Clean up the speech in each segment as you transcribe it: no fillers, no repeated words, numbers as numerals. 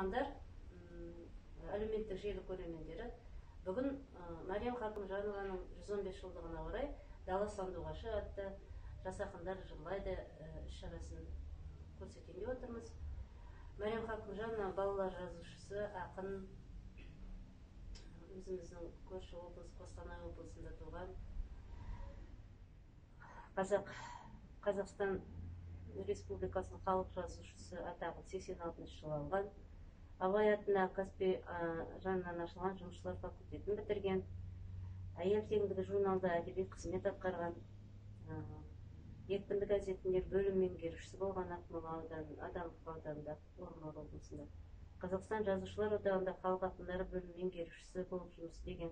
оқырмандар, әлеуметтік желі көрермендері, бүгін Мәриям Хакімжанованың 115 жылдығына орай «Дала сандуғашы» атты «Жас ақындар жырлайды» іс-шарасын көрсетейін деп отырмыз. Мәриям Хакімжанова балалар жазушысы, ақын, өзіміздің көрші облыс, Қостанай облысында туған, Қазақстан Республикасының халық жазушысы атағын 86 жылы алған, Абай атындағы Каспий жанынан ашылған жұмысшылар факультетін бітірген, Әйел теңдігі журналда әдеби қызмет атқарған, Екпінді газетінде бөлім меңгерушісі болған, Ақмола ауданы, Адамқұлы ауданында, Орынбор облысында. Қазақстан жазушылар одағында халық ақындары бөлім меңгерушісі болып жұмыс істеген,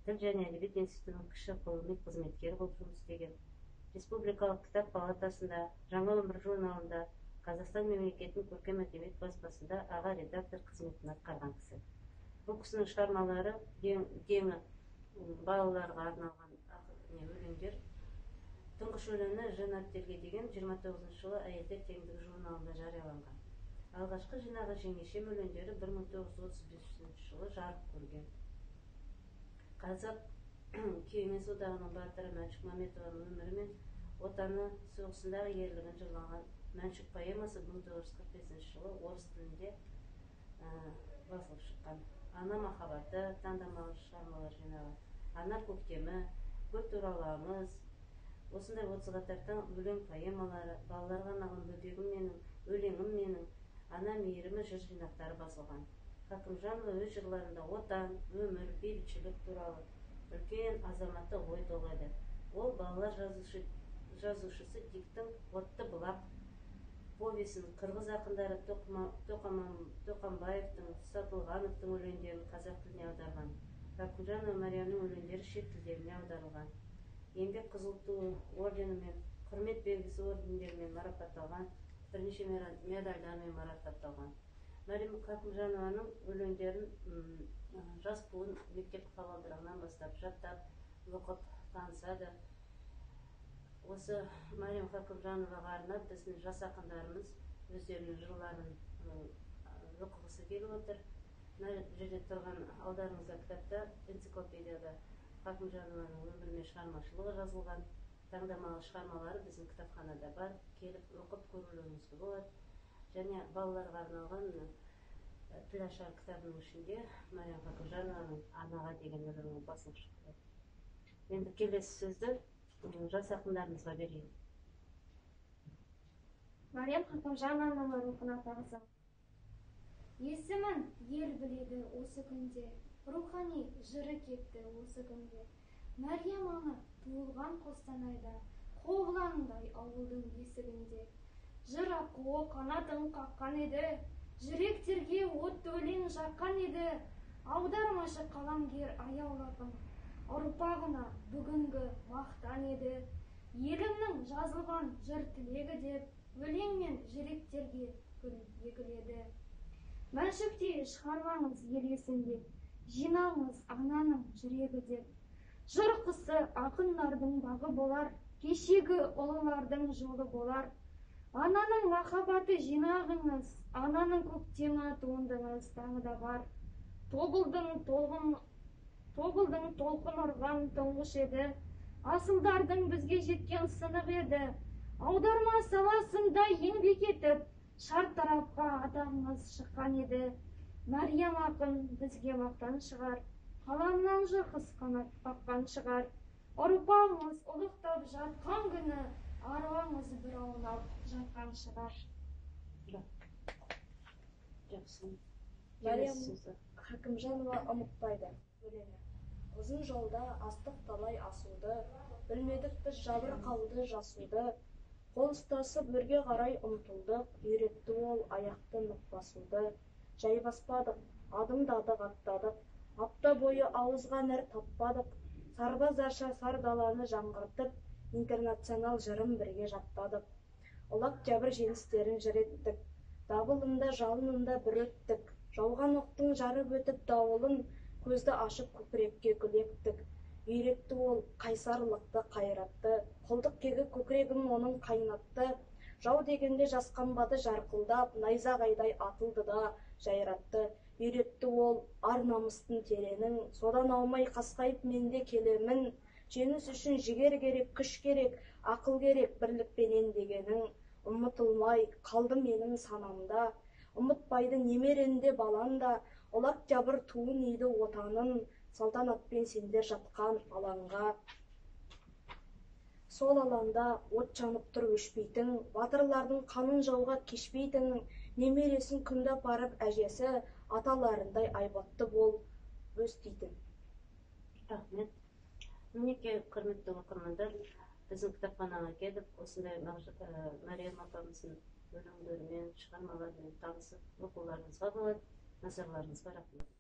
Тіл және әдебиет институтының кіші ғылыми қызметкері болып жұмыс істеген, Республикалық кітап палатасында, Жаңа өмір журналында, Қазақстан мемлекетінің көркем әдебиет баспасында аға редактор қызметін атқарған кісі. Бұл кісінің шығармалары дені балаларға арналған өлеңдер. Тұңғыш өлеңі «Жанат телге» деген 29 жылы Әйелдер теңдігі журналында жарияланған. Алғашқы жинағы «Жеңешем» өлеңдері 1935 жылы жарық көрген. Қазақ Кеңес одағының батыры Мәншүк Мәметованың өмірі мен отаны соғысындағы ерлігін жырлаған Мәншүк поэмасы 1945 жылы орыс тілінде басылып шыққан. Ана махаббаты таңдамалы шығармалар жинағы, Ана көктемі, Гүл тураламыз, осындай 30-ға тарта өлең поэмалары, балаларға арналған Бөбегім менің, Өлеңім менің, Ана мейірімі жыр жинақтары басылған. Хакімжанова өз жырларында отан, өмір, бейбітшілік туралы үлкен азаматты ой толғайды. Ол балалар жазушысы Диктің «Отты бұлақ» повесін, қырғыз ақындары Тоқамбаевтың, Сатылғановтың өлеңдерін қазақ тіліне аударған. Хакімжанова Мәриямның өлеңдері шет тілдеріне аударылған. Еңбек қызыл ту орденімен, құрмет белгісі ордендерімен марапатталған, бірнеше медальдармен марапатталған. Мәриям Хакімжанованың өлеңдерін жас буын мектеп табалдырығынан бастап жаттап, оқып танысады. Осы Мәриям Хакімжановаға арнап біздің жас ақындарымыз өздерінің жырларын оқығысы келіп отыр. Мына жерде тұрған алдарыңызда кітапта, энциклопедияда Хакімжанованың өмірі мен шығармашылығы жазылған. Таңдамалы шығармалары біздің кітапханада бар, келіп оқып көрулеріңізге болады. Және балаларға арналған Тіл ашар кітабының ішінде Мәриям Хакімжанованың «Анаға» деген өлеңі басылып шықты. Енді келесі сөзді жас ақындарымызға берейін. Мәриям Хакімжанованың рухына тағзым. Есімін ел біледі осы күнде, рухани жыры кетті осы күнде. Мәриям ана туылған Қостанайда, Қоғлаңдай ауылдың есігінде. Жыр ақуы қанатын қаққан еді, жүректерге отты өлең жаққан еді. Аудармашы қаламгер аяулапын, ұрпағына бүгінгі мақтан еді. Елімнің жазылған жыр тілегі деп, өлең мен жүректерге гүл егіледі. Мәншүктей шығармаңыз ел есінде, жинаңыз ананың жүрегі деп. Жыр құсы ақындардың бағы болар, кешегі ұлылардың жолы болар. Ананың махаббаты жинағыңыз, ананың көктемі туындыңыз тағы да бар. Тобылдың толқын ұрған тұңғыш еді, асылдардың бізге жеткен сынық еді. Аударма саласында еңбек етіп, шартарапқа атағыңыз шыққан еді. Мәриям ақын бізге мақтан шығар, қаламнан жырқыс қанат қаққан шығар. Ұрпағыңыз ұлықтап жатқан күні, аруаңыз бір аунап жатқан шығар. Мәриям Хакімжанова ұмытпайды өлеңі. Ұзын жолда астық талай асуды, білмедік біз жабырқауды жасуды. Қол ұстасып өрге қарай ұмтылдық, үйретті ол аяқты нық басуды. Жайбаспадық, адымдадық, аттадық, апта бойы ауызға нәр таппадық. Сарбаздарша сар даланы жаңғыртып, интернационал жырын бірге жаттадық. Ұлақ жәбір жеңістерін жыр еттік, дабылында жалынында бір өттік. Жауған оқтың жарып өтіп дауылын, көзді ашып көкірекке гүлектік. Үйретті ол қайсарлықты қайратты, құлдық кегі көкірегім оның қайнатты. Жау дегенде жасқанбады жарқылдап, найзағайдай атылды да, жайратты, үйретті ол ар намыстың теренін, содан аумай қасқайып менде келемін, жеңіс үшін жігер керек, күш керек, ақыл керек, бірлікпенен дегенің, ұмытылмай қалды менің санамда, ұмытпайды немеренде баланда, олар жабыр туын иді отанын, салтанатпен сендер жатқан алаңға. Сол алаңда от жанып тұр өшпейтін, батырлардың қанын жауға кешпейтін, немересін күнді апарып әжесі, аталарындай айбатты бол өстейтін. Рахмет. Мінеке, құрметті оқырмандар, біздің кітапханаға келіп, осындай Мәриям апамыздың өлеңдерімен, шығармаларымен танысып, оқуларыңызға болады. Назарларыңызға рахмет.